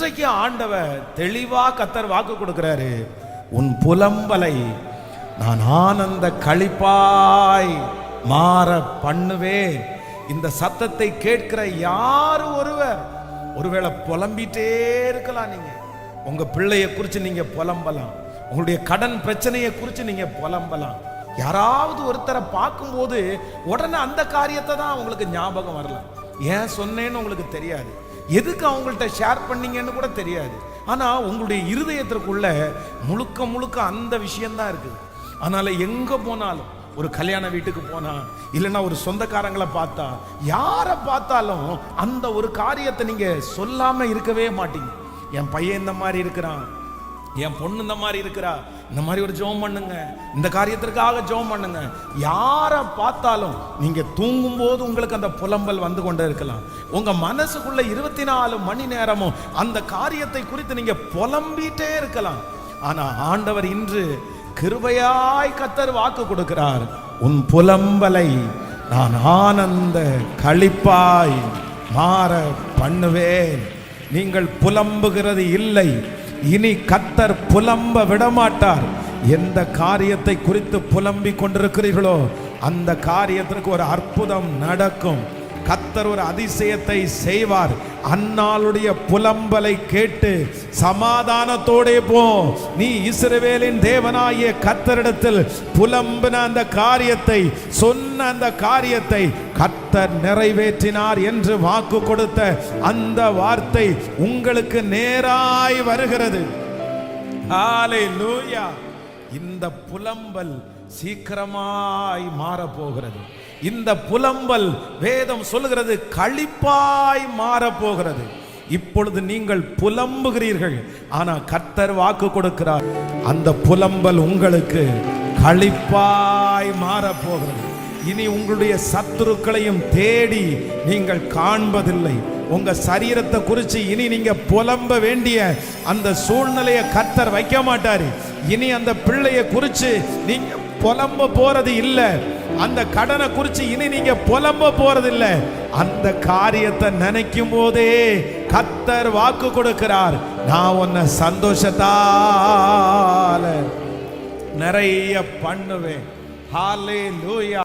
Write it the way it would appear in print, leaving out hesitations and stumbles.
இன்றைக்கு ஆண்டவர் தெளிவா கர்த்தர் வாக்கு கொடுக்கிறாரு, உன் புலம்பலை நான் ஆனந்த களிப்பாய் மாற பண்ணுவேன். இந்த சத்தத்தை கேட்கிற யாரு ஒருவேளை புலம்பிட்டே இருக்கலாம். நீங்க உங்க பிள்ளைய குறிச்சு நீங்க புலம்பலாம், உங்களுடைய கடன் பிரச்சனையை குறிச்சு நீங்க புலம்பலாம். யாராவது ஒருத்தரை பார்க்கும்போது உடனே அந்த காரியத்தை தான் உங்களுக்கு ஞாபகம் வரலாம். ஏன் சொன்னேன்னு உங்களுக்கு தெரியாது, எதுக்கு அவங்கள்ட்ட ஷேர் பண்ணீங்கன்னு கூட தெரியாது. ஆனா உங்களுடைய இருதயத்திற்குள்ள முழுக்க முழுக்க அந்த விஷயம்தான் இருக்குது. அதனால எங்க போனாலும், ஒரு கல்யாண வீட்டுக்கு போனா, இல்லைன்னா ஒரு சொந்தக்காரங்களை பார்த்தா, யாரை பார்த்தாலும் அந்த ஒரு காரியத்தை நீங்க சொல்லாம இருக்கவே மாட்டீங்க. என் பையன் இந்த மாதிரி இருக்கிறான், என் பொண்ணு இந்த மாதிரி இருக்கிறா, இந்த மாதிரி ஒரு ஜெபம் பண்ணுங்க, இந்த காரியத்திற்காக ஜெபம் பண்ணுங்க. யாரை பார்த்தாலும் நீங்க தூங்கும் போது உங்களுக்கு அந்த புலம்பல் வந்து கொண்டே இருக்கலாம். உங்க மனசுக்குள்ள 24 மணி நேரமும் அந்த காரியத்தை குறித்து நீங்க புலம்பிட்டே இருக்கலாம். ஆனா ஆண்டவர் இன்று கிருபையாய் கர்த்தர் வாக்கு கொடுக்கிறார், உன் புலம்பலை நான் ஆனந்த களிப்பாய் மாற பண்ணுவேன். நீங்கள் புலம்புகிறது இல்லை, இனி கர்த்தர் புலம்ப விடமாட்டார். எந்த காரியத்தை குறித்து புலம்பிக் கொண்டிருக்கிறீர்களோ அந்த காரியத்திற்கு ஒரு அற்புதம் நடக்கும். கர்த்தர் ஒரு அதிசயத்தை செய்வார். அன்னாளுடைய புலம்பலை கேட்டு சமாதானத்தோடே போ. நீ இஸ்ரவேலின் தேவனாகிய கர்த்தரிடத்தில் புலம்பின அந்த காரியத்தை, சொன்ன அந்த காரியத்தை கர்த்தர் நிறைவேற்றினார் என்று வாக்கு கொடுத்த அந்த வார்த்தை உங்களுக்கு நேராய் வருகிறது. ஹல்லேலூயா. இந்த புலம்பல் சீக்கிரமாய் மாறப்போகிறது. இந்த புலம்பல் வேதம் சொல்லுகிறது களிப்பாய் மாறப்போகிறது. இப்பொழுது நீங்கள் புலம்புகிறீர்கள், ஆனா கர்த்தர் வாக்கு கொடுக்கிறார், அந்த புலம்பல் உங்களுக்கு களிப்பாய் மாறப்போகிறது. இனி உங்களுடைய சத்துருக்களையும் தேடி நீங்கள் காண்பதில்லை. உங்க சரீரத்தை குறித்து இனி நீங்க புலம்ப வேண்டிய அந்த சூழ்நிலையை கர்த்தர் வைக்க மாட்டாரு. இனி அந்த பிள்ளையை குறித்து நீங்க புலம்ப போறது இல்லை, அந்த கடனை குறித்து இனி நீங்க புலம்ப போறது இல்லை. அந்த காரியத்தை நினைக்கும் போதே கர்த்தர் வாக்கு கொடுக்கிறார், நான் உன்னை சந்தோஷத்தால நிறைய பண்ணுவேன். ஹல்லேலூயா.